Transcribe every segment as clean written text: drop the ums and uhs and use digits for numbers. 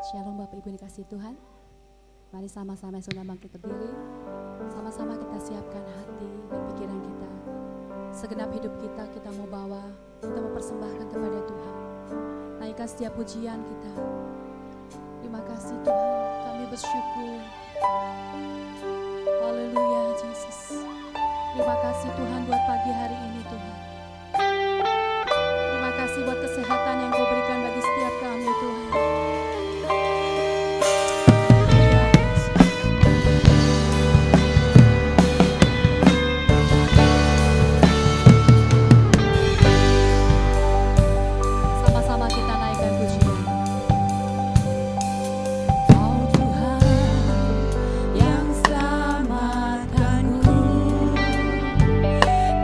Shalom Bapak Ibu dikasih Tuhan. Mari sama-sama sudah bangkit berdiri. Sama-sama kita siapkan hati dan pikiran kita. Segenap hidup kita, kita mau bawa, kita mau persembahkan kepada Tuhan. Naikkan setiap pujian kita. Terima kasih Tuhan, kami bersyukur. Haleluya Yesus. Terima kasih Tuhan buat pagi hari ini Tuhan. Terima kasih buat kesehatan yang Kau berikan bagi setiap kami Tuhan.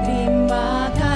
Terima kasih.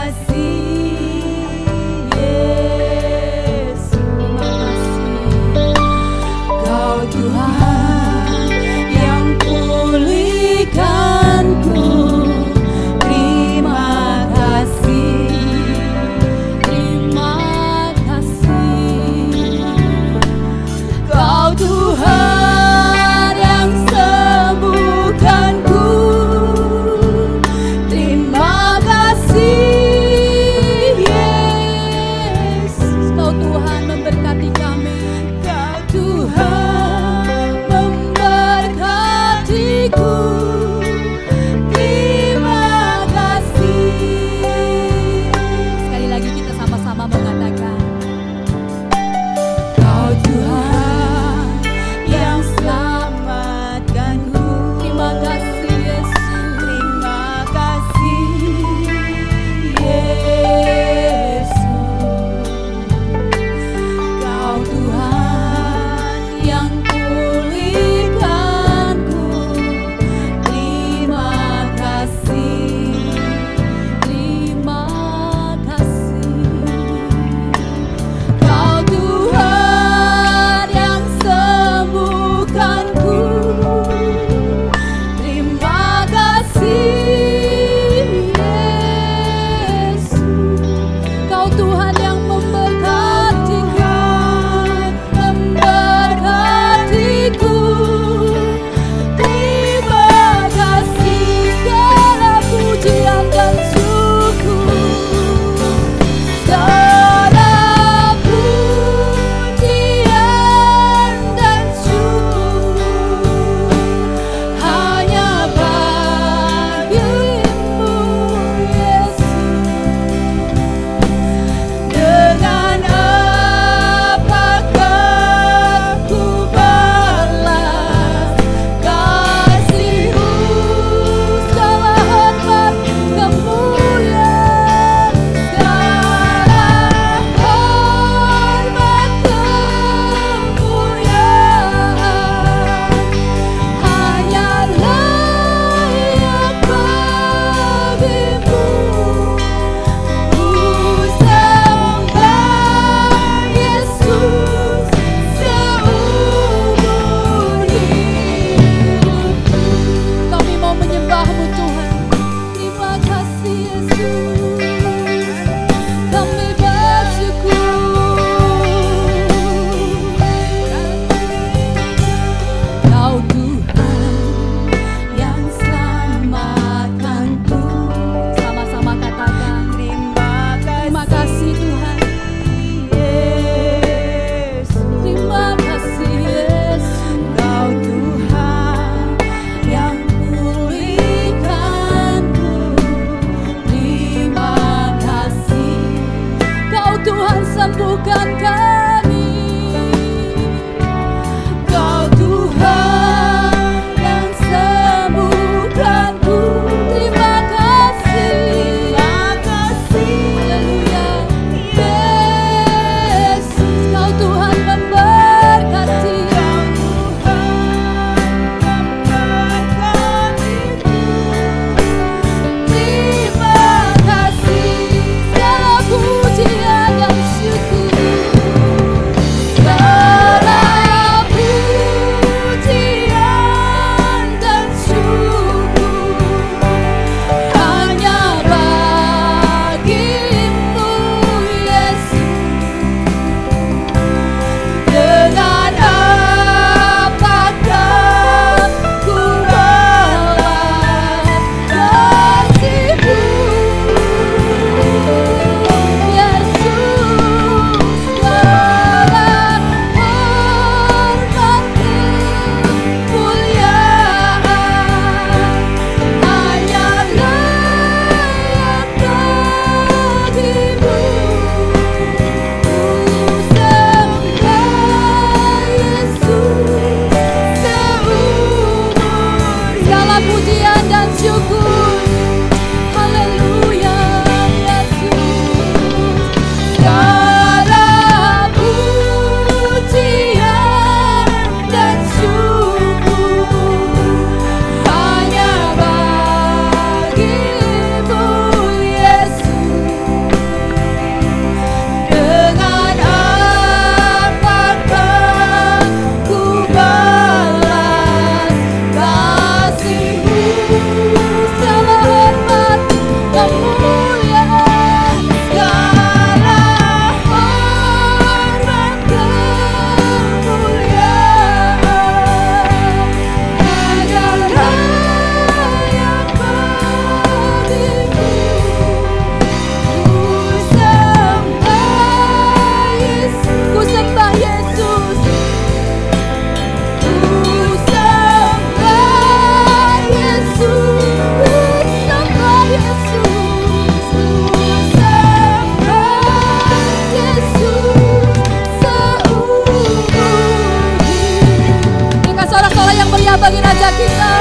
kita.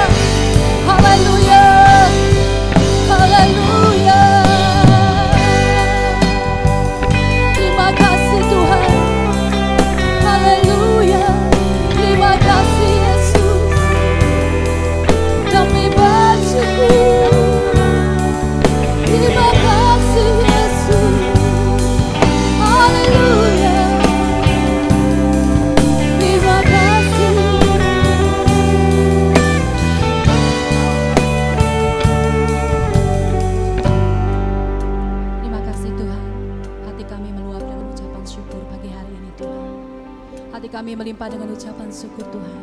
Haleluya, haleluya. Terima kasih Tuhan. Haleluya. Terima kasih Yesus. Kami bersyukur. Terima kasih Yesus. Haleluya. Terima kasih. Terima kasih Tuhan. Hati kami meluap dengan ucapan syukur pagi hari ini Tuhan. Hati kami melimpah dengan ucapan syukur Tuhan,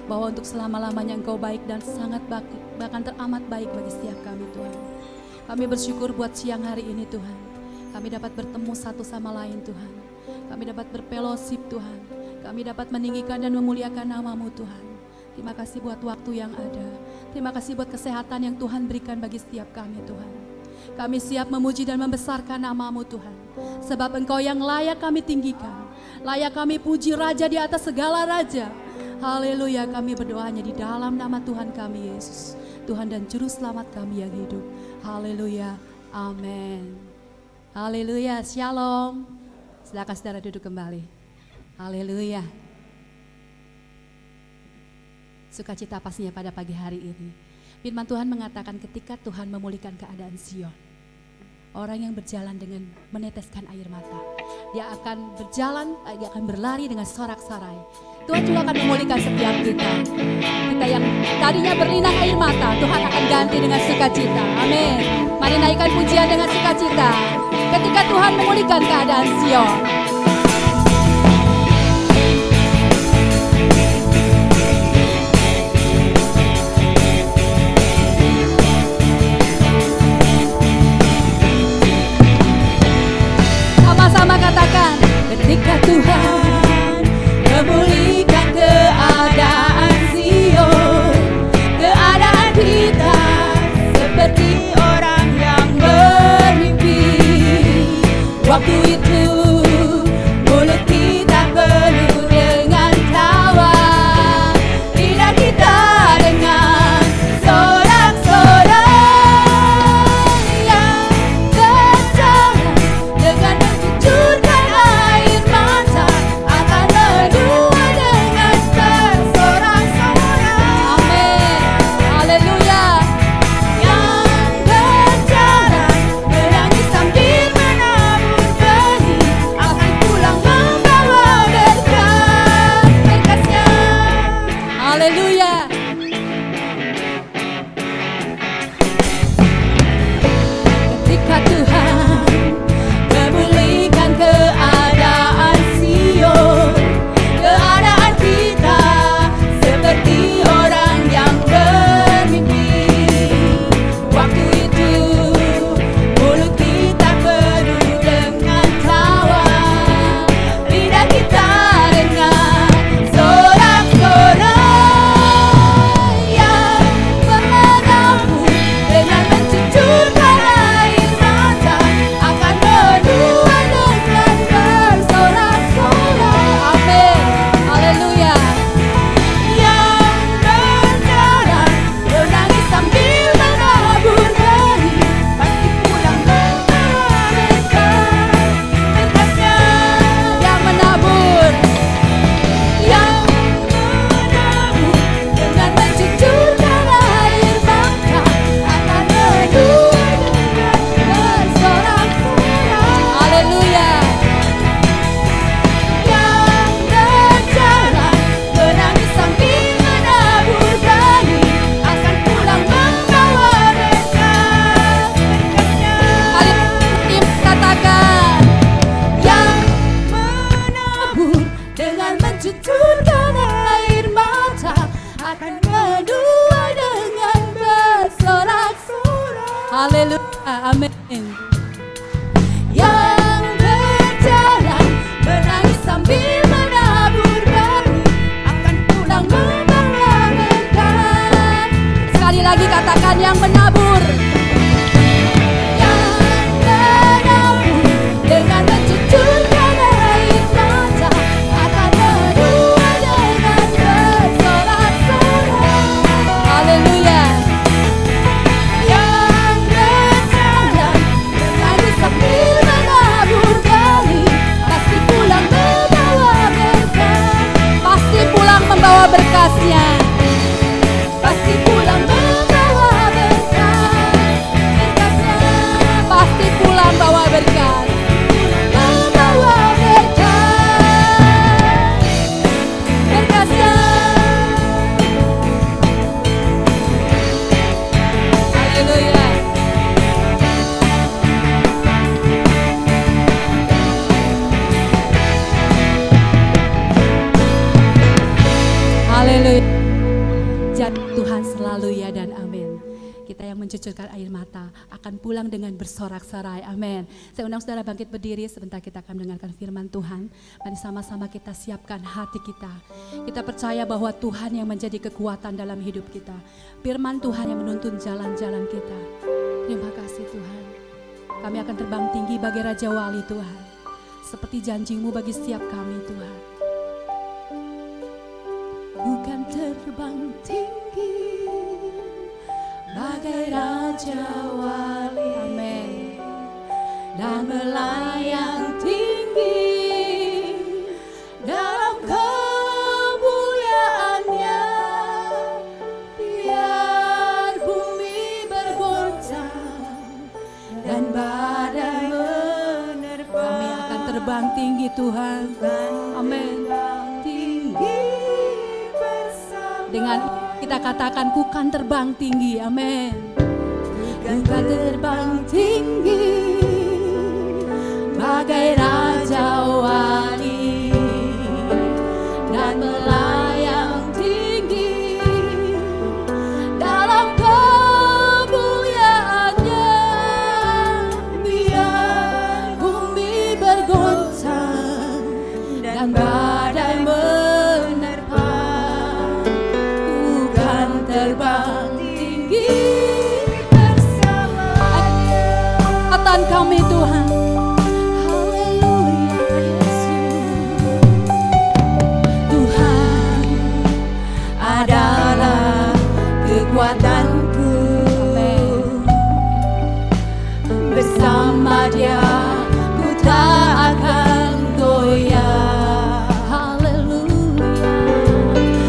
bahwa untuk selama-lamanya Engkau baik dan sangat baik, bahkan teramat baik bagi setiap kami Tuhan. Kami bersyukur buat siang hari ini Tuhan. Kami dapat bertemu satu sama lain Tuhan. Kami dapat berfellowship Tuhan. Kami dapat meninggikan dan memuliakan nama-Mu Tuhan. Terima kasih buat waktu yang ada. Terima kasih buat kesehatan yang Tuhan berikan bagi setiap kami Tuhan. Kami siap memuji dan membesarkan nama-Mu Tuhan. Sebab Engkau yang layak kami tinggikan. Layak kami puji Raja di atas segala Raja. Haleluya, kami berdoanya di dalam nama Tuhan kami Yesus, Tuhan dan Juru Selamat kami yang hidup. Haleluya, amin. Haleluya, shalom. Silakan saudara duduk kembali. Haleluya. Sukacita pastinya pada pagi hari ini. Firman Tuhan mengatakan ketika Tuhan memulihkan keadaan Sion, orang yang berjalan dengan meneteskan air mata, dia akan berjalan, dia akan berlari dengan sorak-sorai. Tuhan juga akan memulihkan setiap kita. Kita yang tadinya berlinang air mata, Tuhan akan ganti dengan sukacita. Amin. Mari naikkan pujian dengan sukacita ketika Tuhan memulihkan keadaan Sion. Sama-sama katakan, ketika Tuhan memulihkan keadaan Sion, keadaan kita seperti orang yang bermimpi. Waktu itu mulut kita penuh dengan tawa, lidah kita dengan sorak-sorai yang berjalan dengan mencucurkan air mata, akan menuai dengan bersorak-sorai. Amin. Haleluya. Yang berjalan menangis sambil menabur benih, akan pulang membawa berkat-berkatnya. Haleluya. Ketika Tuhan memulihkan keadaan Sion, keadaan kita seperti orang yang bermimpi. Waktu itu mulut kita penuh dengan tawa, lidah kita dengan sorak-sorai yang menabur dengan mencucurkan air mata, akan menuai dengan bersorak-sorai. Amin. Haleluya. Yang berjalan menangis sambil menabur benih, pasti pulang membawa berkat-berkatnya. Yang menabur dengan mencucurkan air mata, akan menuai dengan bersorak-sorai. Haleluya. Yang berjalan menangis sambil menabur benih, akan pulang membawa berkat-berkatnya. Mari katakan, yang menabur dengan mencucurkan air mata, akan menuai dengan bersorak-sorai. Haleluya, amin. Yang berjalan menangis sambil menabur benih, akan pulang membawa berkat. Sekali lagi katakan, yang menabur. Yang menabur dengan mencucurkan air mata, akan menuai dengan bersorak-sorai. bawa berkasnya. Pasti pulang membawa berkas. Berkasnya pasti pulang bawa berkas. Membawa berkas. Berkasnya. Haleluya. Haleluya. Tuhan selalu ya dan amin. Kita yang mencucurkan air mata akan pulang dengan bersorak-sorai. Amin. Saya undang saudara bangkit berdiri, sebentar kita akan mendengarkan firman Tuhan. Mari sama-sama kita siapkan hati kita. Kita percaya bahwa Tuhan yang menjadi kekuatan dalam hidup kita. Firman Tuhan yang menuntun jalan-jalan kita. Terima kasih Tuhan. Kami akan terbang tinggi bagi Raja Wali Tuhan. Seperti janji-Mu bagi setiap kami Tuhan. Bukan terbang tinggi bagai Raja Wali, amin, dan melayang tinggi dalam kemuliaannya, biar bumi bergoncang dan badai menerpa. Kami akan terbang tinggi Tuhan, amin. Dengan kita katakan, ku kan terbang tinggi, amin. Ku kan terbang tinggi bagai Raja Wali dan melayang tinggi dalam kemuliaannya, biar bumi bergoncang dan badai menerpa. Terbang tinggi bersama kekuatan kami Tuhan. Haleluya Yesus. Tuhan adalah kekuatanku. Bersama Dia ku tak akan goyah. Haleluya.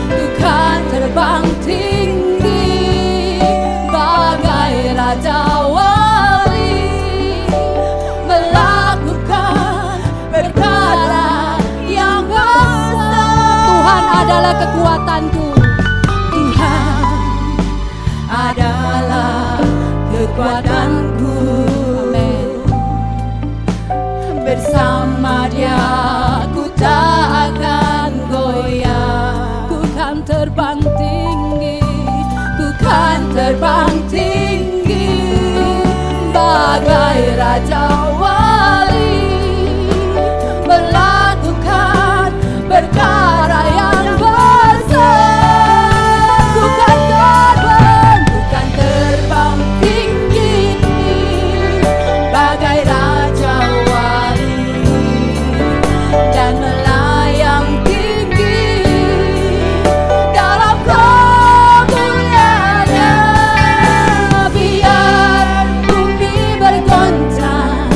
Tuhan terbang tinggi Raja Wali, melakukan perkara yang besar. Tuhan adalah kekuatanku. Tuhan adalah kekuatanku. Amin. Bersama Dia ku tak akan goyah. Ku kan terbang tinggi, ku kan terbang tinggi bagai Raja Wali, melakukan perkara yang besar. Bukan terbang tinggi bagai Raja Wali dan melayang tinggi dalam kemuliaannya, biar bumi bergoncang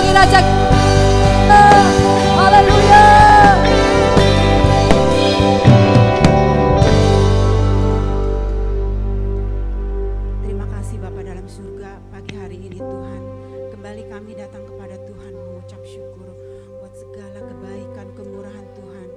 bagi Raja. Haleluya. Terima kasih Bapa dalam surga, pagi hari ini Tuhan, kembali kami datang kepada Tuhan mengucap syukur buat segala kebaikan, kemurahan Tuhan,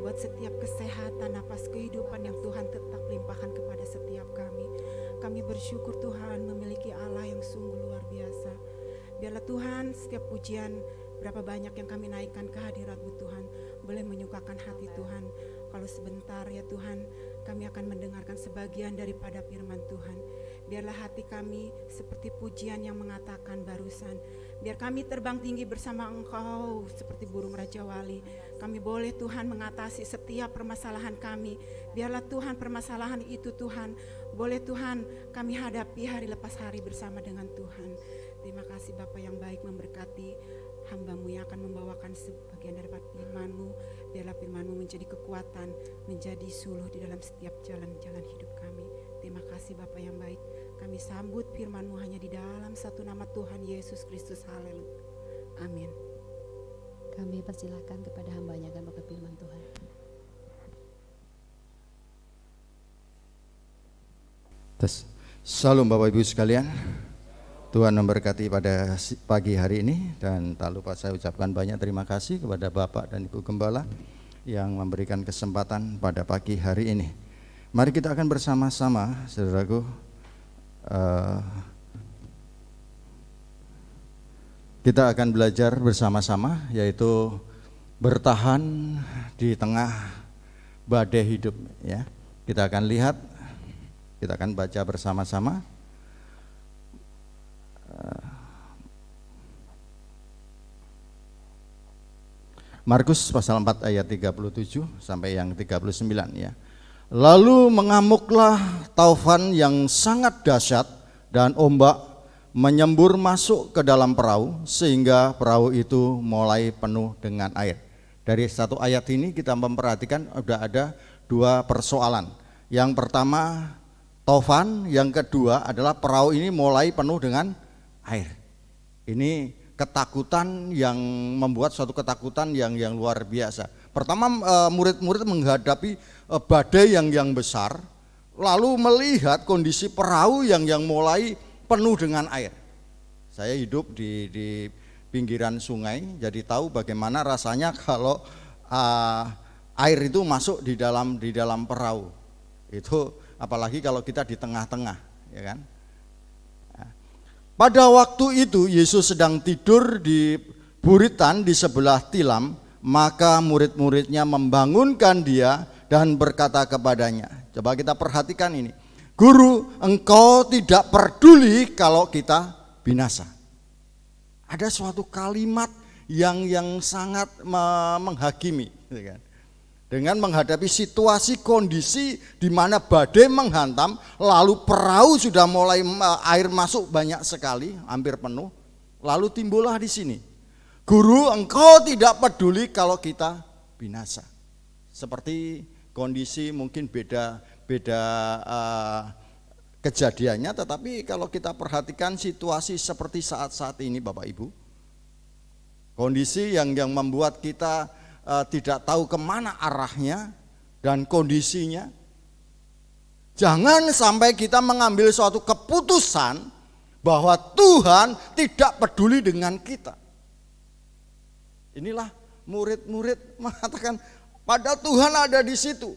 buat setiap kesehatan, napas kehidupan yang Tuhan tetap limpahkan kepada setiap kami. Kami bersyukur Tuhan memiliki Allah yang sungguh luar biasa. Biarlah Tuhan setiap pujian berapa banyak yang kami naikkan ke hadirat-Mu Tuhan, boleh menyukakan hati Tuhan. Kalau sebentar ya Tuhan, kami akan mendengarkan sebagian daripada firman Tuhan. Biarlah hati kami seperti pujian yang mengatakan barusan, biar kami terbang tinggi bersama Engkau seperti burung Raja Wali. Kami boleh Tuhan mengatasi setiap permasalahan kami. Biarlah Tuhan permasalahan itu Tuhan, boleh Tuhan kami hadapi hari lepas hari bersama dengan Tuhan. Terima kasih Bapa yang baik, memberkati hamba-Mu yang akan membawakan sebagian daripada firman-Mu. Biarlah firman-Mu menjadi kekuatan, menjadi suluh di dalam setiap jalan-jalan hidup kami. Terima kasih Bapa yang baik. Kami sambut firman-Mu hanya di dalam satu nama Tuhan Yesus Kristus. Haleluya. Amin. Kami persilahkan kepada hamba-Nya akan membaca firman Tuhan. Salam Bapak Ibu sekalian. Tuhan memberkati pada pagi hari ini, dan tak lupa saya ucapkan banyak terima kasih kepada Bapak dan Ibu Gembala yang memberikan kesempatan pada pagi hari ini. Mari kita akan bersama-sama, saudaraku, kita akan belajar bersama-sama, yaitu bertahan di tengah badai hidup. Ya, kita akan lihat, kita akan baca bersama-sama. Markus pasal 4 ayat 37 sampai yang 39 ya. Lalu mengamuklah taufan yang sangat dahsyat dan ombak menyembur masuk ke dalam perahu sehingga perahu itu mulai penuh dengan air. Dari satu ayat ini kita memperhatikan sudah ada dua persoalan. Yang pertama taufan, yang kedua adalah perahu ini mulai penuh dengan air. Ini ketakutan yang membuat suatu ketakutan yang luar biasa. Pertama murid-murid menghadapi badai yang besar, lalu melihat kondisi perahu yang mulai penuh dengan air. Saya hidup di pinggiran sungai, jadi tahu bagaimana rasanya kalau air itu masuk di dalam perahu. Itu apalagi kalau kita di tengah-tengah, ya kan? Pada waktu itu Yesus sedang tidur di buritan di sebelah tilam, maka murid-muridnya membangunkan dia dan berkata kepadanya. Coba kita perhatikan ini. Guru, engkau tidak peduli kalau kita binasa. Ada suatu kalimat yang sangat menghakimi, gitu kan? Dengan menghadapi situasi kondisi di mana badai menghantam, lalu perahu sudah mulai air masuk banyak sekali, hampir penuh. Lalu timbullah di sini, Guru, engkau tidak peduli kalau kita binasa. Seperti kondisi mungkin beda kejadiannya, tetapi kalau kita perhatikan situasi seperti saat ini Bapak Ibu, kondisi yang membuat kita tidak tahu kemana arahnya dan kondisinya. Jangan sampai kita mengambil suatu keputusan bahwa Tuhan tidak peduli dengan kita. Inilah murid-murid mengatakan, padahal Tuhan ada di situ.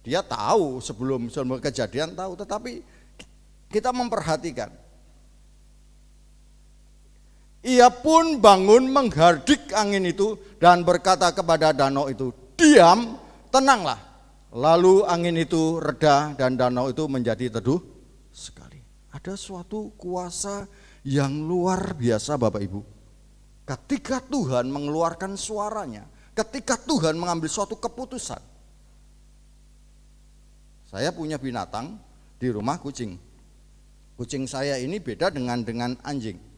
Dia tahu sebelum kejadian tahu, tetapi kita memperhatikan. Ia pun bangun menghardik angin itu dan berkata kepada danau itu, diam, tenanglah. Lalu angin itu reda dan danau itu menjadi teduh sekali. Ada suatu kuasa yang luar biasa Bapak Ibu. Ketika Tuhan mengeluarkan suaranya, ketika Tuhan mengambil suatu keputusan. Saya punya binatang di rumah, kucing. Kucing saya ini beda dengan anjing.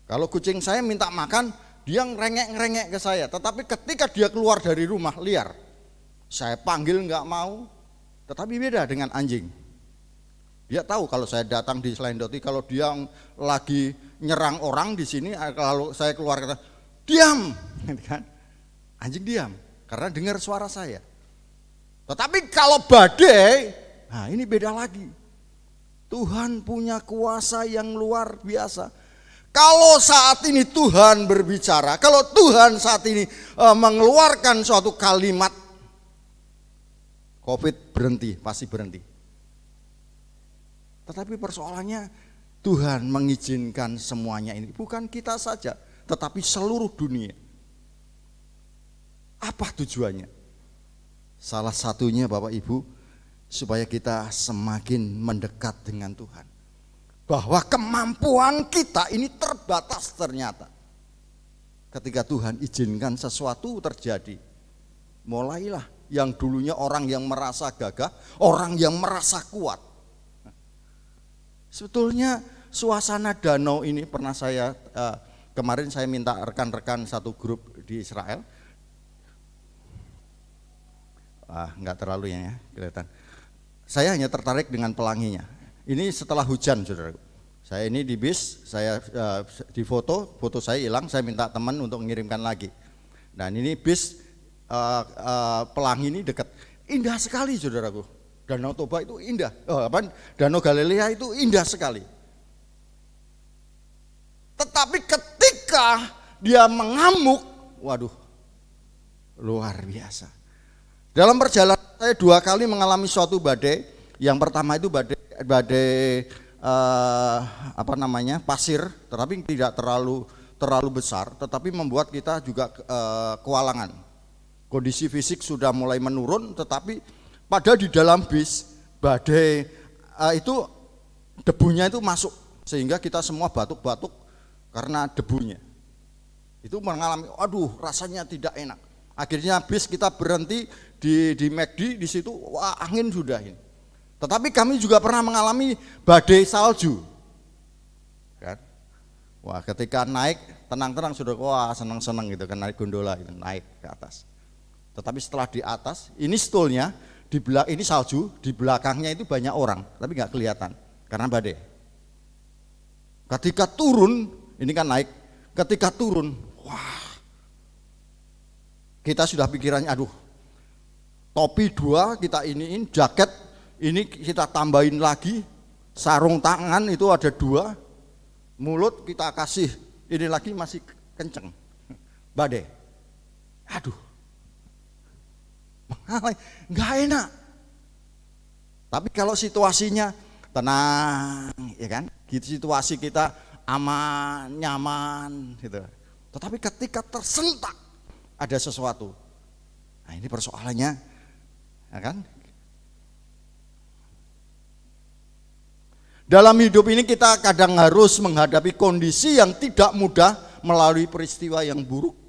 Kalau kucing saya minta makan, dia ngerengek-ngerengek ke saya. Tetapi ketika dia keluar dari rumah liar, saya panggil nggak mau. Tetapi beda dengan anjing. Dia tahu kalau saya datang di Selendoti, kalau dia lagi nyerang orang di sini, kalau saya keluar kata, diam, kan? Anjing diam, karena dengar suara saya. Tetapi kalau badai, nah ini beda lagi. Tuhan punya kuasa yang luar biasa. Kalau saat ini Tuhan berbicara, kalau Tuhan saat ini mengeluarkan suatu kalimat, COVID berhenti, pasti berhenti. Tetapi persoalannya Tuhan mengizinkan semuanya ini. Bukan kita saja, tetapi seluruh dunia. Apa tujuannya? Salah satunya Bapak Ibu, supaya kita semakin mendekat dengan Tuhan. Bahwa kemampuan kita ini terbatas ternyata. Ketika Tuhan izinkan sesuatu terjadi, mulailah yang dulunya orang yang merasa gagah, orang yang merasa kuat. Sebetulnya suasana danau ini pernah saya, kemarin saya minta rekan-rekan satu grup di Israel, enggak terlalu ya kelihatan. Saya hanya tertarik dengan pelanginya. Ini setelah hujan, saudara. Saya ini di bis, saya di foto saya hilang, saya minta teman untuk mengirimkan lagi. Dan ini bis pelangi ini dekat, indah sekali, saudaraku. Danau Toba itu indah, Danau Galilea itu indah sekali. Tetapi ketika dia mengamuk, waduh, luar biasa. Dalam perjalanan saya 2 kali mengalami suatu badai. Yang pertama itu badai pasir, tetapi tidak terlalu besar, tetapi membuat kita juga kewalahan. Kondisi fisik sudah mulai menurun, tetapi padahal di dalam bis badai itu debunya itu masuk, sehingga kita semua batuk-batuk karena debunya. Itu mengalami, aduh rasanya tidak enak. Akhirnya bis kita berhenti di McD, di situ wah angin sudah ini. Tetapi kami juga pernah mengalami badai salju. Kan? Wah ketika naik tenang-tenang sudah wah senang-senang gitu kan, naik gondola itu naik ke atas. Tetapi setelah di atas ini stolnya, ini salju, di belakangnya itu banyak orang, tapi nggak kelihatan karena badai. Ketika turun, ini kan naik, ketika turun, wah, kita sudah pikirannya, aduh, topi 2 kita iniin, jaket ini kita tambahin lagi, sarung tangan itu ada 2, mulut kita kasih, ini lagi masih kenceng, badai, aduh. Nggak enak. Tapi kalau situasinya tenang, ya kan? Gitu situasi kita aman, nyaman, gitu. Tetapi ketika tersentak ada sesuatu, nah ini persoalannya, ya kan? Dalam hidup ini kita kadang harus menghadapi kondisi yang tidak mudah melalui peristiwa yang buruk.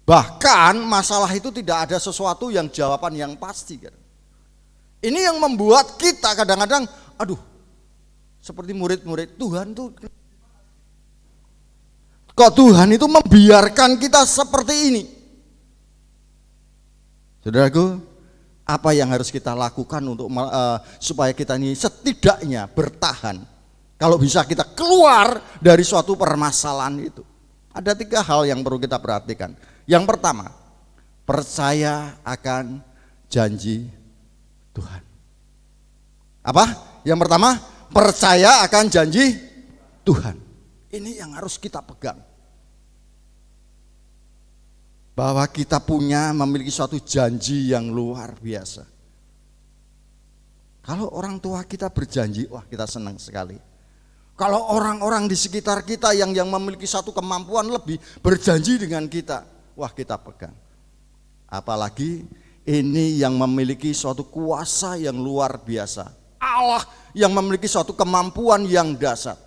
Bahkan masalah itu tidak ada sesuatu yang jawaban yang pasti. Ini yang membuat kita kadang-kadang, aduh, seperti murid-murid Tuhan tuh, kok Tuhan itu membiarkan kita seperti ini? Saudaraku, apa yang harus kita lakukan untuk supaya kita ini setidaknya bertahan? Kalau bisa kita keluar dari suatu permasalahan itu. Ada 3 hal yang perlu kita perhatikan. Yang pertama, percaya akan janji Tuhan. Apa? Yang pertama, percaya akan janji Tuhan. Ini yang harus kita pegang. Bahwa kita memiliki suatu janji yang luar biasa. Kalau orang tua kita berjanji, wah kita senang sekali. Kalau orang-orang di sekitar kita yang memiliki satu kemampuan lebih berjanji dengan kita, wah kita pegang. Apalagi ini yang memiliki suatu kuasa yang luar biasa. Allah yang memiliki suatu kemampuan yang dahsyat.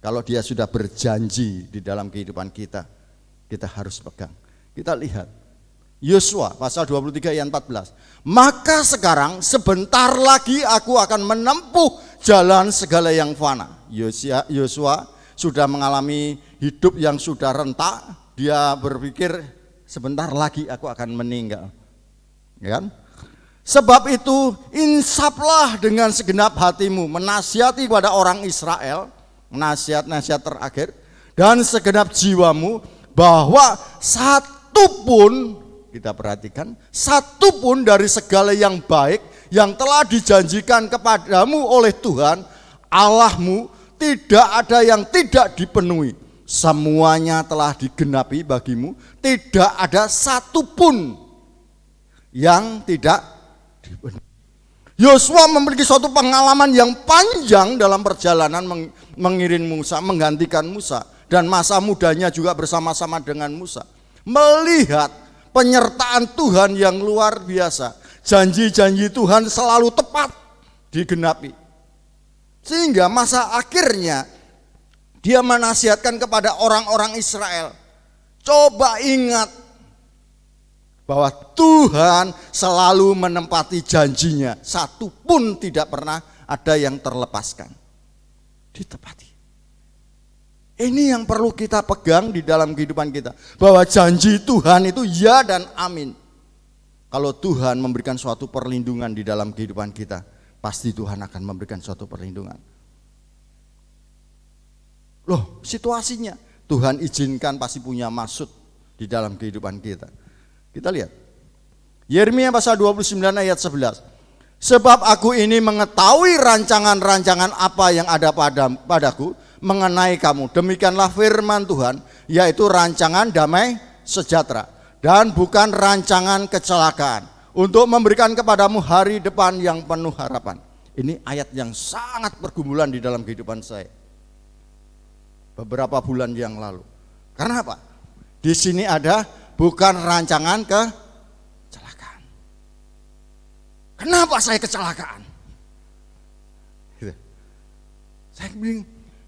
Kalau dia sudah berjanji di dalam kehidupan kita, kita harus pegang. Kita lihat Yosua pasal 23 ayat 14. Maka sekarang sebentar lagi aku akan menempuh jalan segala yang fana. Yosua sudah mengalami hidup yang sudah rentak. Dia berpikir sebentar lagi aku akan meninggal, ya kan? Sebab itu insaflah dengan segenap hatimu, menasihati kepada orang Israel, nasihat-nasihat terakhir, dan segenap jiwamu, bahwa satu pun, kita perhatikan, satu pun dari segala yang baik yang telah dijanjikan kepadamu oleh Tuhan Allahmu, tidak ada yang tidak dipenuhi. Semuanya telah digenapi bagimu, tidak ada satu pun yang tidak dipenuhi. Yosua memiliki suatu pengalaman yang panjang dalam perjalanan mengiring Musa, menggantikan Musa, dan masa mudanya juga bersama-sama dengan Musa, melihat penyertaan Tuhan yang luar biasa. Janji-janji Tuhan selalu tepat digenapi, sehingga masa akhirnya dia menasihatkan kepada orang-orang Israel, coba ingat bahwa Tuhan selalu menempati janjinya, satu pun tidak pernah ada yang terlepaskan, ditepati. Ini yang perlu kita pegang di dalam kehidupan kita, bahwa janji Tuhan itu ya dan amin. Kalau Tuhan memberikan suatu perlindungan di dalam kehidupan kita, pasti Tuhan akan memberikan suatu perlindungan. Loh, situasinya Tuhan izinkan pasti punya maksud di dalam kehidupan kita. Kita lihat Yeremia pasal 29 ayat 11. Sebab aku ini mengetahui rancangan-rancangan apa yang ada padaku mengenai kamu. Demikianlah firman Tuhan, yaitu rancangan damai sejahtera dan bukan rancangan kecelakaan, untuk memberikan kepadamu hari depan yang penuh harapan. Ini ayat yang sangat pergumulan di dalam kehidupan saya beberapa bulan yang lalu. Karena apa? Di sini ada bukan rancangan kecelakaan. Kenapa saya kecelakaan? Gitu. Saya bingung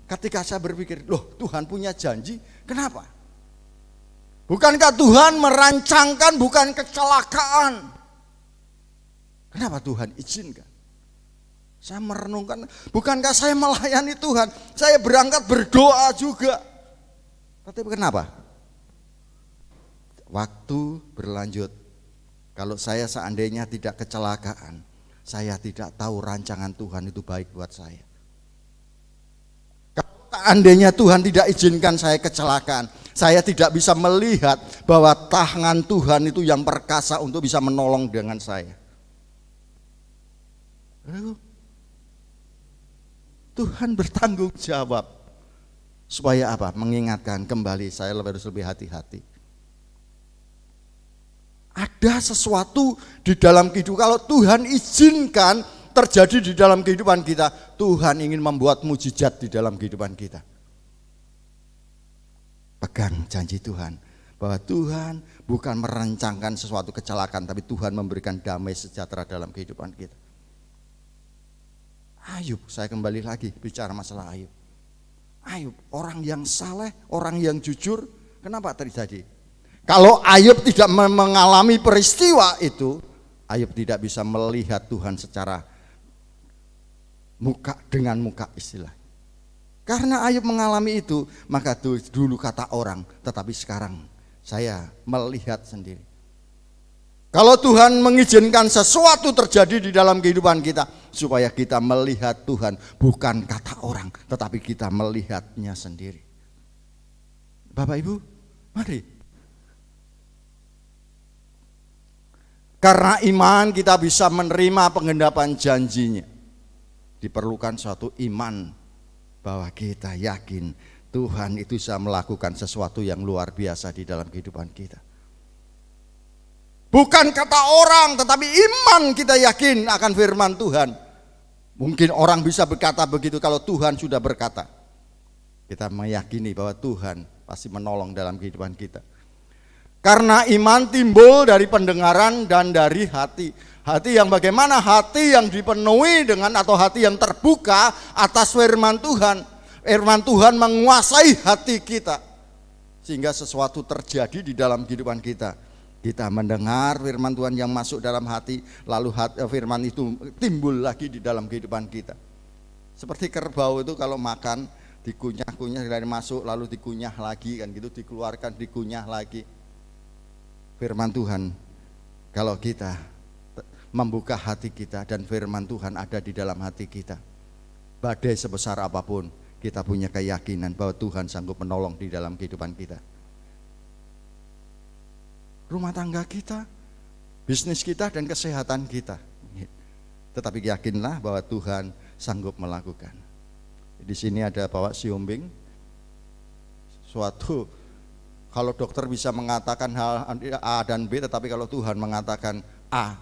ketika saya berpikir, loh Tuhan punya janji, kenapa? Bukankah Tuhan merancangkan bukan kecelakaan? Kenapa Tuhan izinkan? Saya merenungkan, bukankah saya melayani Tuhan? Saya berangkat berdoa juga. Tapi kenapa? Waktu berlanjut. Kalau saya seandainya tidak kecelakaan, saya tidak tahu rancangan Tuhan itu baik buat saya. Kalau seandainya Tuhan tidak izinkan saya kecelakaan, saya tidak bisa melihat bahwa tangan Tuhan itu yang perkasa untuk bisa menolong dengan saya. Tuhan bertanggung jawab. Supaya apa? Mengingatkan kembali saya harus lebih hati-hati. Ada sesuatu di dalam kehidupan. Kalau Tuhan izinkan terjadi di dalam kehidupan kita, Tuhan ingin membuat mujizat di dalam kehidupan kita. Pegang janji Tuhan, bahwa Tuhan bukan merancangkan sesuatu kecelakaan, tapi Tuhan memberikan damai sejahtera dalam kehidupan kita. Ayub, saya kembali lagi bicara masalah Ayub. Ayub, orang yang saleh, orang yang jujur, kenapa terjadi? Kalau Ayub tidak mengalami peristiwa itu, Ayub tidak bisa melihat Tuhan secara muka dengan muka istilah. Karena Ayub mengalami itu, maka dulu kata orang, tetapi sekarang saya melihat sendiri. Kalau Tuhan mengizinkan sesuatu terjadi di dalam kehidupan kita, supaya kita melihat Tuhan bukan kata orang, tetapi kita melihatnya sendiri. Bapak Ibu, mari. Karena iman kita bisa menerima penggenapan janjinya. Diperlukan suatu iman bahwa kita yakin Tuhan itu bisa melakukan sesuatu yang luar biasa di dalam kehidupan kita. Bukan kata orang, tetapi iman kita yakin akan firman Tuhan. Mungkin orang bisa berkata begitu, kalau Tuhan sudah berkata, kita meyakini bahwa Tuhan pasti menolong dalam kehidupan kita. Karena iman timbul dari pendengaran dan dari hati. Hati yang bagaimana? Hati yang dipenuhi dengan atau hati yang terbuka atas firman Tuhan. Firman Tuhan menguasai hati kita, sehingga sesuatu terjadi di dalam kehidupan kita. Kita mendengar firman Tuhan yang masuk dalam hati, lalu firman itu timbul lagi di dalam kehidupan kita. Seperti kerbau itu kalau makan dikunyah-kunyah dari masuk, lalu dikunyah lagi kan gitu, dikeluarkan, dikunyah lagi. Firman Tuhan, kalau kita membuka hati kita dan firman Tuhan ada di dalam hati kita. Badai sebesar apapun, kita punya keyakinan bahwa Tuhan sanggup menolong di dalam kehidupan kita. Rumah tangga kita, bisnis kita, dan kesehatan kita. Tetapi yakinlah bahwa Tuhan sanggup melakukan. Di sini ada Bapak Siombing. Suatu, kalau dokter bisa mengatakan hal A dan B, tetapi kalau Tuhan mengatakan A.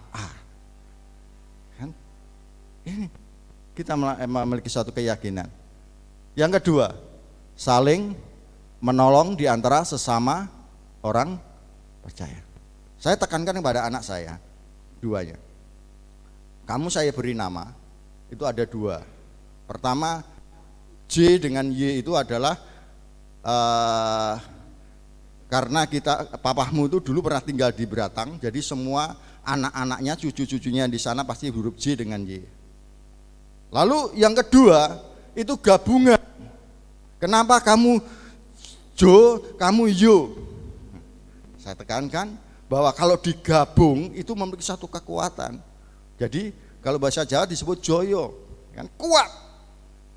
Kan? Ini kita memiliki suatu keyakinan. Yang kedua, saling menolong di antara sesama orang percaya. Saya tekankan kepada anak saya, duanya. Kamu saya beri nama, itu ada dua. Pertama, J dengan Y itu adalah karena papahmu itu dulu pernah tinggal di Beratang, jadi semua anak-anaknya, cucu-cucunya di sana pasti huruf J dengan Y. Lalu yang kedua, itu gabungan. Kenapa kamu Jo, kamu Yo? Saya tekankan bahwa kalau digabung itu memiliki satu kekuatan. Jadi kalau bahasa Jawa disebut joyo, kan kuat.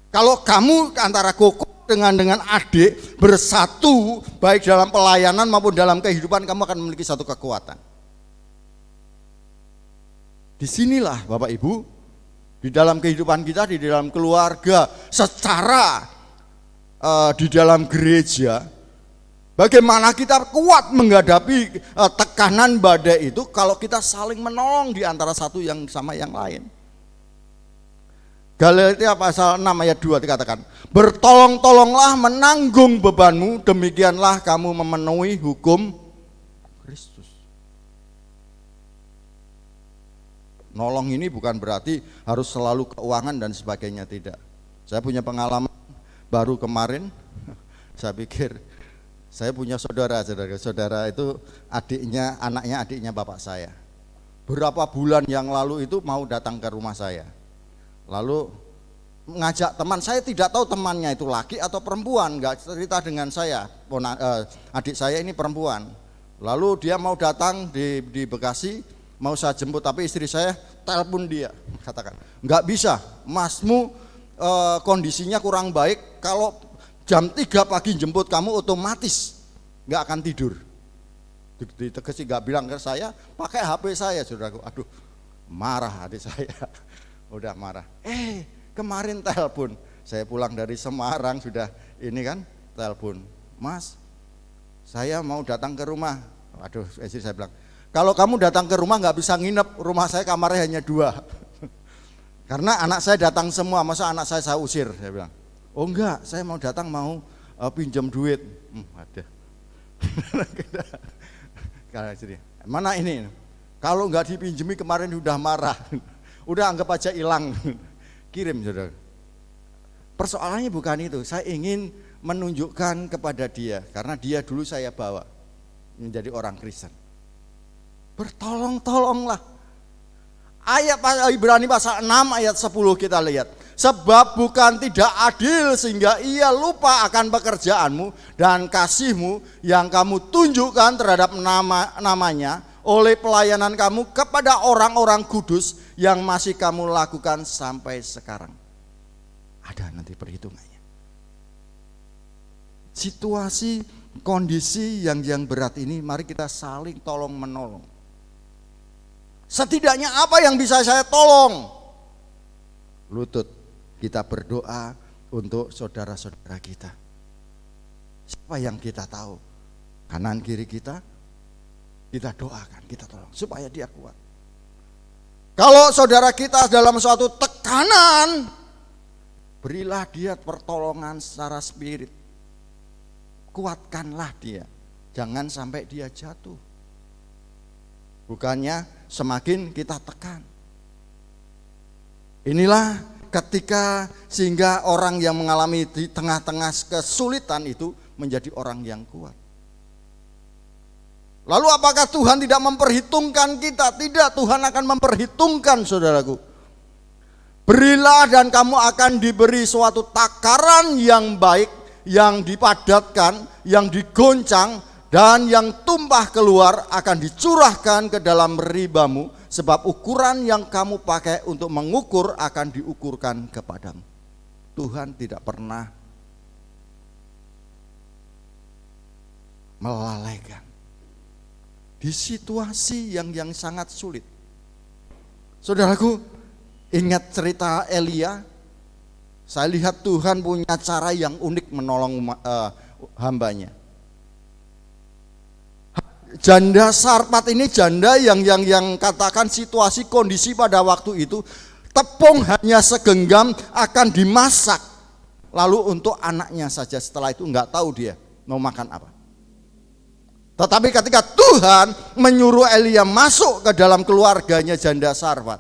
Kalau kamu antara koko dengan adik bersatu, baik dalam pelayanan maupun dalam kehidupan, kamu akan memiliki satu kekuatan. Disinilah Bapak Ibu, di dalam kehidupan kita, di dalam keluarga, secara di dalam gereja, bagaimana kita kuat menghadapi tekanan badai itu kalau kita saling menolong di antara satu yang sama yang lain. Galatia pasal 6 ayat 2 dikatakan, bertolong-tolonglah menanggung bebanmu, demikianlah kamu memenuhi hukum Kristus. Nolong ini bukan berarti harus selalu keuangan dan sebagainya, tidak. Saya punya pengalaman baru kemarin, saya pikir saya punya saudara itu anaknya adiknya bapak saya. Beberapa bulan yang lalu itu mau datang ke rumah saya. Lalu ngajak teman, saya tidak tahu temannya itu laki atau perempuan, nggak cerita dengan saya. Adik saya ini perempuan. Lalu dia mau datang di Bekasi, mau saya jemput, tapi istri saya telepon dia, katakan, nggak bisa, masmu kondisinya kurang baik, kalau jam 3 pagi jemput kamu otomatis nggak akan tidur. Ditegesi, nggak bilang ke saya, pakai HP saya, saudaraku. Aduh, marah adik saya. Udah marah. Kemarin telepon, saya pulang dari Semarang sudah ini kan, telepon, Mas, saya mau datang ke rumah. Waduh, istri saya bilang, kalau kamu datang ke rumah nggak bisa nginep, rumah saya kamarnya hanya 2. Karena anak saya datang semua, masa anak saya usir? Saya bilang, oh enggak, saya mau datang mau pinjam duit. Ada. Mana ini? Kalau nggak dipinjemi kemarin udah marah. Udah anggap aja hilang, kirim saudara. Persoalannya bukan itu, saya ingin menunjukkan kepada dia, karena dia dulu saya bawa menjadi orang Kristen. Bertolong-tolonglah. Ayat Ibrani pasal 6 ayat 10 kita lihat. Sebab bukan tidak adil sehingga ia lupa akan pekerjaanmu dan kasihmu yang kamu tunjukkan terhadap namanya oleh pelayanan kamu kepada orang-orang kudus yang masih kamu lakukan sampai sekarang. Ada nanti perhitungannya. Situasi, kondisi yang berat ini, mari kita saling tolong menolong. Setidaknya apa yang bisa saya tolong? Lutut kita berdoa untuk saudara-saudara kita. Siapa yang kita tahu? Kanan kiri kita doakan, kita tolong supaya dia kuat. Kalau saudara kita dalam suatu tekanan, berilah dia pertolongan secara spirit. Kuatkanlah dia, jangan sampai dia jatuh. Bukannya semakin kita tekan. Inilah ketika sehingga orang yang mengalami di tengah-tengah kesulitan itu menjadi orang yang kuat. Lalu apakah Tuhan tidak memperhitungkan kita? Tidak, Tuhan akan memperhitungkan saudaraku. Berilah dan kamu akan diberi suatu takaran yang baik, yang dipadatkan, yang digoncang dan yang tumpah keluar akan dicurahkan ke dalam ribamu, sebab ukuran yang kamu pakai untuk mengukur akan diukurkan kepadamu. Tuhan tidak pernah melalaikan di situasi yang sangat sulit. Saudaraku, ingat cerita Elia? Saya lihat Tuhan punya cara yang unik menolong hambanya. Janda Sarpat ini janda yang katakan situasi kondisi pada waktu itu, tepung hanya segenggam akan dimasak, lalu untuk anaknya saja, setelah itu nggak tahu dia mau makan apa. Tetapi ketika Tuhan menyuruh Elia masuk ke dalam keluarganya janda Sarfat,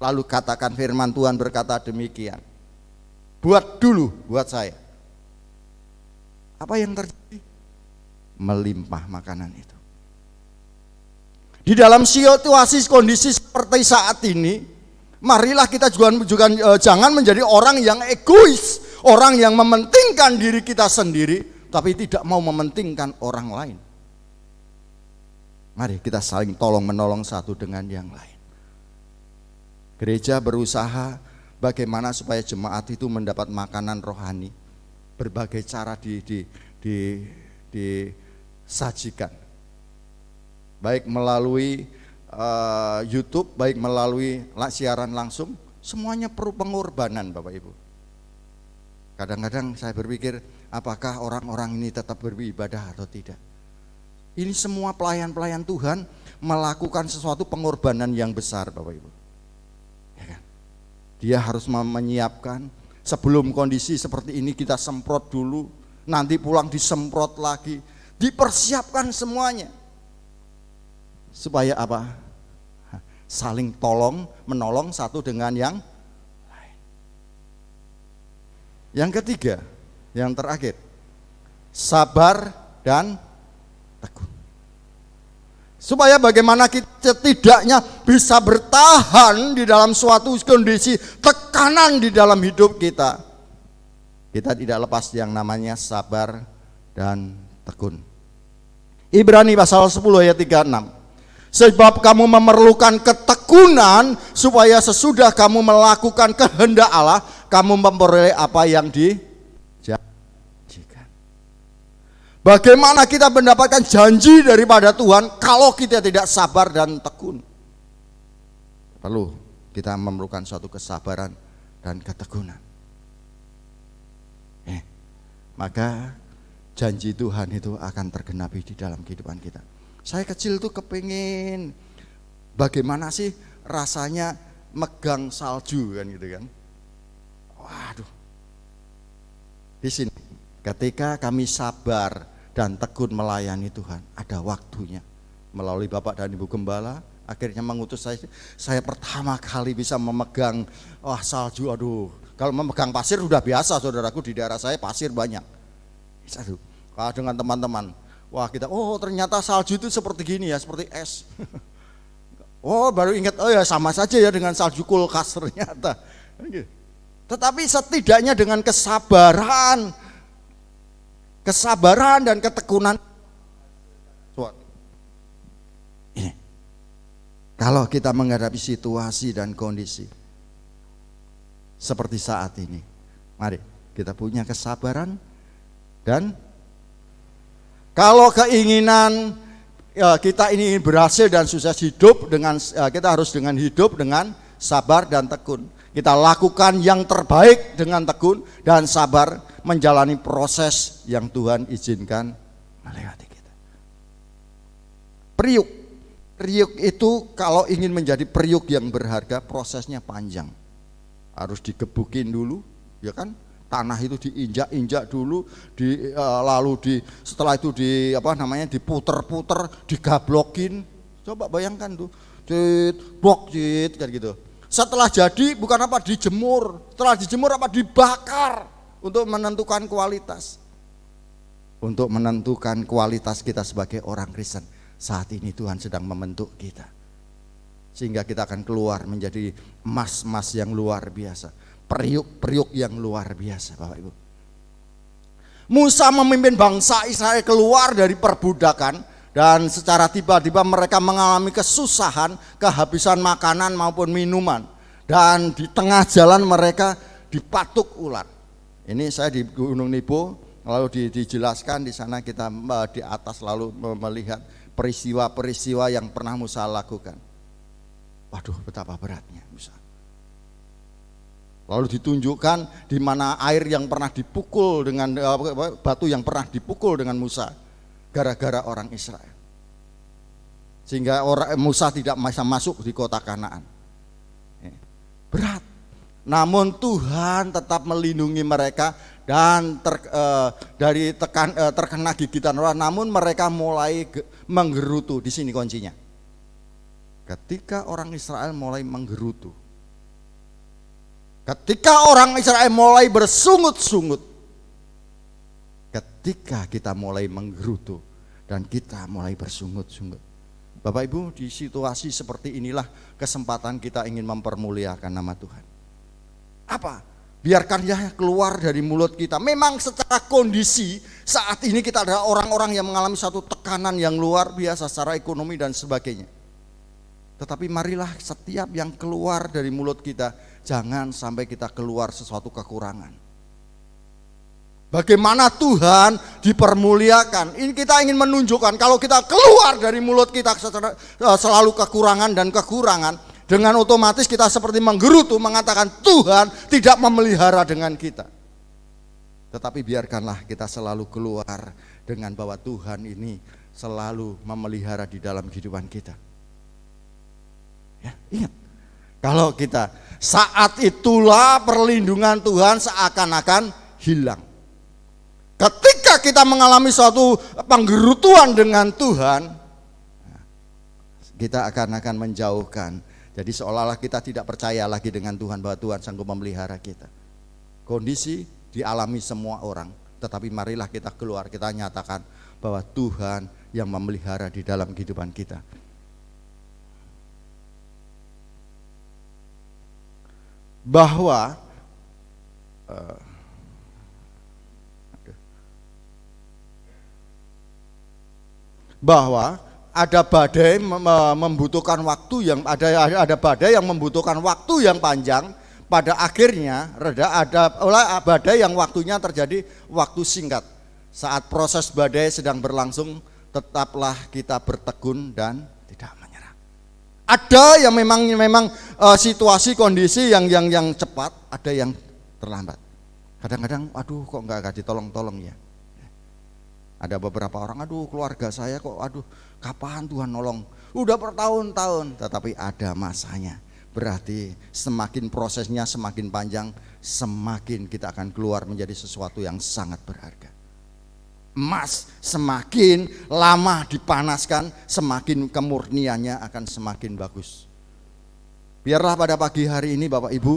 lalu katakan firman Tuhan berkata demikian, buat dulu buat saya. Apa yang terjadi? Melimpah makanan itu. Di dalam situasi kondisi seperti saat ini, marilah kita juga jangan menjadi orang yang egois, orang yang mementingkan diri kita sendiri, tapi tidak mau mementingkan orang lain. Mari kita saling tolong menolong satu dengan yang lain. Gereja berusaha bagaimana supaya jemaat itu mendapat makanan rohani. Berbagai cara disajikan. Baik melalui YouTube, baik melalui siaran langsung, semuanya perlu pengorbanan Bapak Ibu. Kadang-kadang saya berpikir, apakah orang-orang ini tetap beribadah atau tidak? Ini semua pelayan-pelayan Tuhan melakukan sesuatu pengorbanan yang besar Bapak Ibu. Ya kan? Dia harus menyiapkan, sebelum kondisi seperti ini kita semprot dulu, nanti pulang disemprot lagi, dipersiapkan semuanya. Supaya apa? Saling tolong, menolong satu dengan yang lain. Yang ketiga, yang terakhir, sabar dan tekun. Supaya bagaimana kita setidaknya bisa bertahan di dalam suatu kondisi tekanan di dalam hidup kita. Kita tidak lepas yang namanya sabar dan tekun. Ibrani pasal 10 ayat 36. Sebab kamu memerlukan ketekunan supaya sesudah kamu melakukan kehendak Allah, kamu memperoleh apa yang dijanjikan. Bagaimana kita mendapatkan janji daripada Tuhan kalau kita tidak sabar dan tekun? Perlu kita memerlukan suatu kesabaran dan ketekunan. Maka janji Tuhan itu akan tergenapi di dalam kehidupan kita. Saya kecil tuh kepingin bagaimana sih rasanya megang salju kan gitu kan. Waduh. Di sini ketika kami sabar dan tekun melayani Tuhan, ada waktunya. Melalui Bapak dan Ibu Gembala akhirnya mengutus saya pertama kali bisa memegang salju. Aduh, kalau memegang pasir sudah biasa saudaraku, di daerah saya pasir banyak. Aduh, kalau dengan teman-teman, wah kita, ternyata salju itu seperti gini ya, seperti es. Baru ingat, ya sama saja ya dengan salju kulkas ternyata. Tetapi setidaknya dengan kesabaran dan ketekunan. Ini, kalau kita menghadapi situasi dan kondisi seperti saat ini, mari kita punya kesabaran. Dan kalau keinginan kita ini berhasil dan sukses hidup kita harus dengan hidup dengan sabar dan tekun. Kita lakukan yang terbaik dengan tekun dan sabar menjalani proses yang Tuhan izinkan melewati kita. Periuk itu kalau ingin menjadi periuk yang berharga, prosesnya panjang. Harus digebukin dulu, ya kan? Tanah itu diinjak-injak dulu, setelah itu diputer-puter, digablokin. Coba bayangkan tuh, kan gitu. Setelah jadi bukan dijemur, setelah dijemur dibakar untuk menentukan kualitas. Untuk menentukan kualitas kita sebagai orang Kristen. Saat ini Tuhan sedang membentuk kita. Sehingga kita akan keluar menjadi emas-emas yang luar biasa. Periuk-periuk yang luar biasa Bapak Ibu. Musa memimpin bangsa Israel keluar dari perbudakan, dan secara tiba-tiba mereka mengalami kesusahan, kehabisan makanan maupun minuman, dan di tengah jalan mereka dipatuk ular. Ini saya di Gunung Nebo, lalu dijelaskan di sana kita di atas lalu melihat peristiwa-peristiwa yang pernah Musa lakukan. Waduh, betapa beratnya Musa. Lalu ditunjukkan di mana air yang pernah dipukul dengan batu yang pernah dipukul dengan Musa gara-gara orang Israel. Sehingga Musa tidak bisa masuk di kota Kanaan. Berat. Namun Tuhan tetap melindungi mereka dan dari terkena gigitan ular, namun mereka mulai menggerutu. Di sini kuncinya. Ketika orang Israel mulai menggerutu, ketika orang Israel mulai bersungut-sungut, ketika kita mulai menggerutu dan kita mulai bersungut-sungut, Bapak Ibu, di situasi seperti inilah kesempatan kita ingin mempermuliakan nama Tuhan. Apa? Biarkan ya keluar dari mulut kita. Memang secara kondisi saat ini kita adalah orang-orang yang mengalami satu tekanan yang luar biasa secara ekonomi dan sebagainya. Tetapi marilah setiap yang keluar dari mulut kita, jangan sampai kita keluar sesuatu kekurangan. Bagaimana Tuhan dipermuliakan. Ini kita ingin menunjukkan kalau kita keluar dari mulut kita selalu kekurangan dan kekurangan, dengan otomatis kita seperti menggerutu mengatakan Tuhan tidak memelihara dengan kita. Tetapi biarkanlah kita selalu keluar dengan bahwa Tuhan ini selalu memelihara di dalam kehidupan kita. Ya, ingat, kalau kita saat itulah perlindungan Tuhan seakan-akan hilang. Ketika kita mengalami suatu penggerutuan dengan Tuhan, kita akan menjauhkan. Jadi seolah-olah kita tidak percaya lagi dengan Tuhan bahwa Tuhan sanggup memelihara kita. Kondisi dialami semua orang, tetapi marilah kita keluar, kita nyatakan bahwa Tuhan yang memelihara di dalam kehidupan kita. Bahwa ada badai membutuhkan waktu yang ada badai yang membutuhkan waktu yang panjang, pada akhirnya ada badai yang waktunya terjadi waktu singkat. Saat proses badai sedang berlangsung, tetaplah kita bertekun dan tidak menyerah. Ada yang memang situasi kondisi yang cepat, ada yang terlambat. Kadang-kadang aduh kok enggak ditolong-tolong ya. Ada beberapa orang, aduh keluarga saya kok, aduh kapan Tuhan nolong, udah bertahun-tahun, tetapi ada masanya. Berarti semakin prosesnya semakin panjang, semakin kita akan keluar menjadi sesuatu yang sangat berharga. Emas semakin lama dipanaskan, semakin kemurniannya akan semakin bagus. Biarlah pada pagi hari ini Bapak Ibu,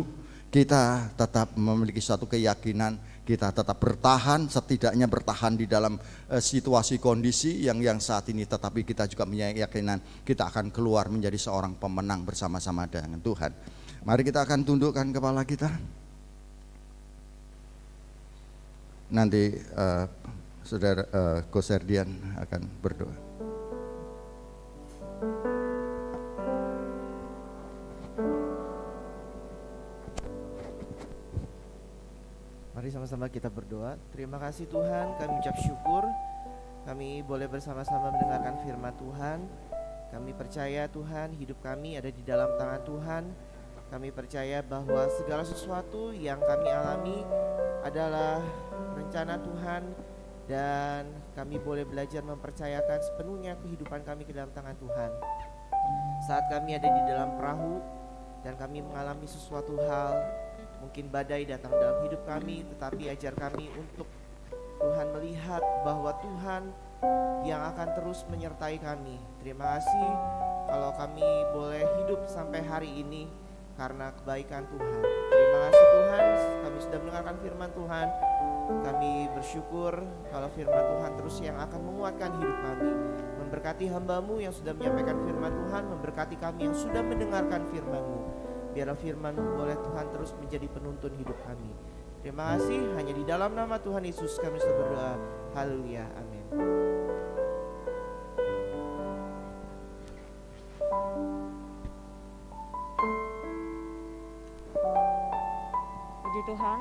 kita tetap memiliki suatu keyakinan, kita tetap bertahan, setidaknya bertahan di dalam situasi kondisi yang saat ini, tetapi kita juga punya keyakinan kita akan keluar menjadi seorang pemenang bersama-sama dengan Tuhan. Mari kita akan tundukkan kepala kita. Nanti Saudara Koserdian akan berdoa. Mari sama-sama kita berdoa. Terima kasih Tuhan, kami ucap syukur kami boleh bersama-sama mendengarkan firman Tuhan. Kami percaya Tuhan, hidup kami ada di dalam tangan Tuhan. Kami percaya bahwa segala sesuatu yang kami alami adalah rencana Tuhan, dan kami boleh belajar mempercayakan sepenuhnya kehidupan kami ke dalam tangan Tuhan. Saat kami ada di dalam perahu dan kami mengalami sesuatu hal, mungkin badai datang dalam hidup kami, tetapi ajar kami untuk Tuhan melihat bahwa Tuhan yang akan terus menyertai kami. Terima kasih kalau kami boleh hidup sampai hari ini karena kebaikan Tuhan. Terima kasih Tuhan, kami sudah mendengarkan firman Tuhan. Kami bersyukur kalau firman Tuhan terus yang akan menguatkan hidup kami. Memberkati hamba-Mu yang sudah menyampaikan firman Tuhan, memberkati kami yang sudah mendengarkan firman-Mu. Biarlah firman-Mu boleh Tuhan terus menjadi penuntun hidup kami. Terima kasih, hanya di dalam nama Tuhan Yesus kami sudah berdoa. Haleluya, amin. Puji Tuhan.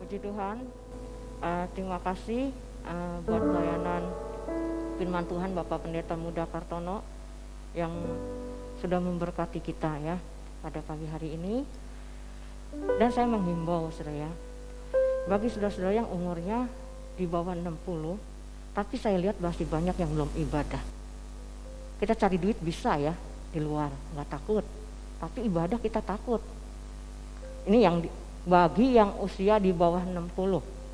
Puji Tuhan. Terima kasih buat pelayanan firman Tuhan Bapak Pendeta Muda Kartono yang sudah memberkati kita ya pada pagi hari ini. Dan saya menghimbau saudara, bagi saudara-saudara yang umurnya di bawah 60, tapi saya lihat masih banyak yang belum ibadah. Kita cari duit bisa ya di luar, nggak takut. Tapi ibadah kita takut. Ini yang bagi yang usia di bawah 60.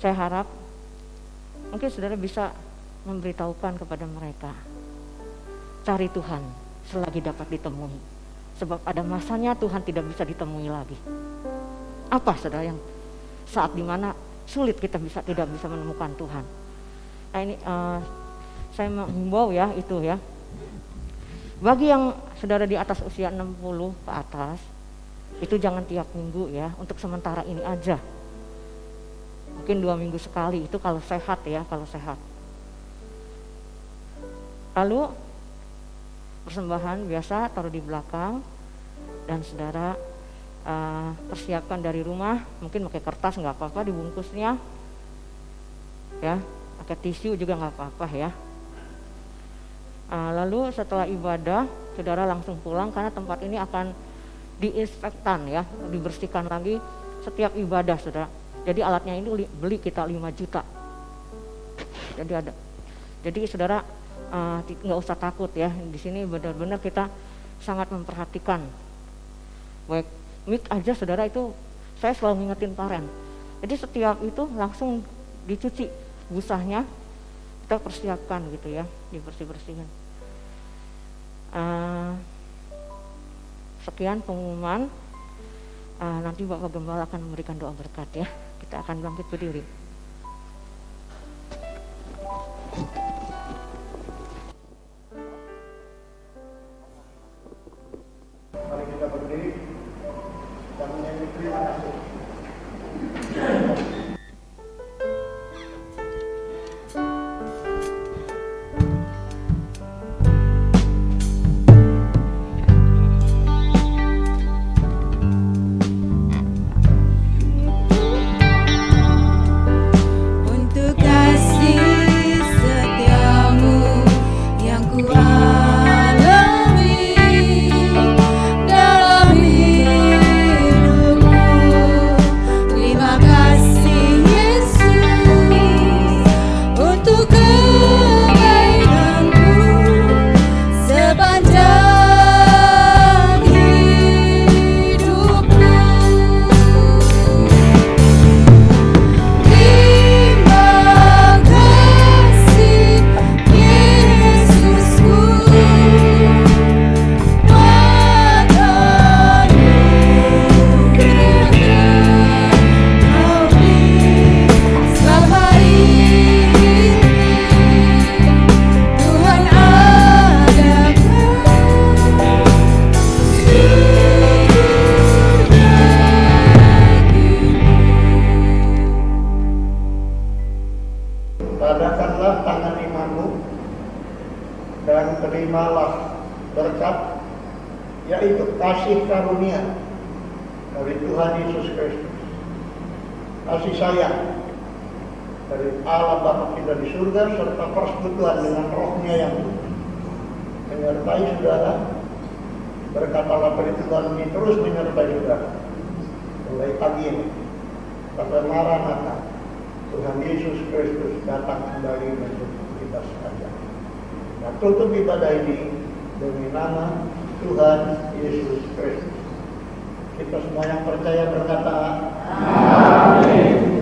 Saya harap mungkin saudara bisa memberitahukan kepada mereka, cari Tuhan selagi dapat ditemui. Sebab ada masanya Tuhan tidak bisa ditemui lagi. Apa saudara yang saat dimana sulit kita tidak bisa menemukan Tuhan. Nah ini saya menghimbau ya itu ya. Bagi yang saudara di atas usia 60 ke atas, itu jangan tiap minggu ya, untuk sementara ini aja. Mungkin 2 minggu sekali, itu kalau sehat ya, kalau sehat. Lalu persembahan biasa taruh di belakang, dan saudara persiapkan dari rumah, mungkin pakai kertas nggak apa-apa dibungkusnya, ya, pakai tisu juga nggak apa-apa ya. Lalu setelah ibadah, saudara langsung pulang karena tempat ini akan diinspektan ya, dibersihkan lagi setiap ibadah saudara. Jadi alatnya ini beli kita 5 juta. Jadi saudara nggak usah takut ya. Di sini benar-benar kita sangat memperhatikan. Baik, mic aja saudara itu saya selalu ngingetin Paren. Jadi setiap itu langsung dicuci busanya, kita persiapkan gitu ya, dibersih-bersihkan. Sekian pengumuman. Nanti Bapak Gembala akan memberikan doa berkat ya. Kita akan bangkit berdiri. Mari kita berdiri dan menyanyi terima kasih. Padahkanlah tangan imanmu dan terimalah berkat, yaitu kasih karunia dari Tuhan Yesus Kristus, kasih sayang dari Allah Bapa kita di surga, serta persekutuan dengan Roh-Nya yang menyertai saudara. Berkatalah firman Tuhan ini terus menyertai saudara mulai pagi ini sampai Maranatha, Tuhan Yesus Kristus datang kembali menjemput kita sekalian. Nah, tutup ibadah ini demi nama Tuhan Yesus Kristus. Kita semua yang percaya berkata, Amin.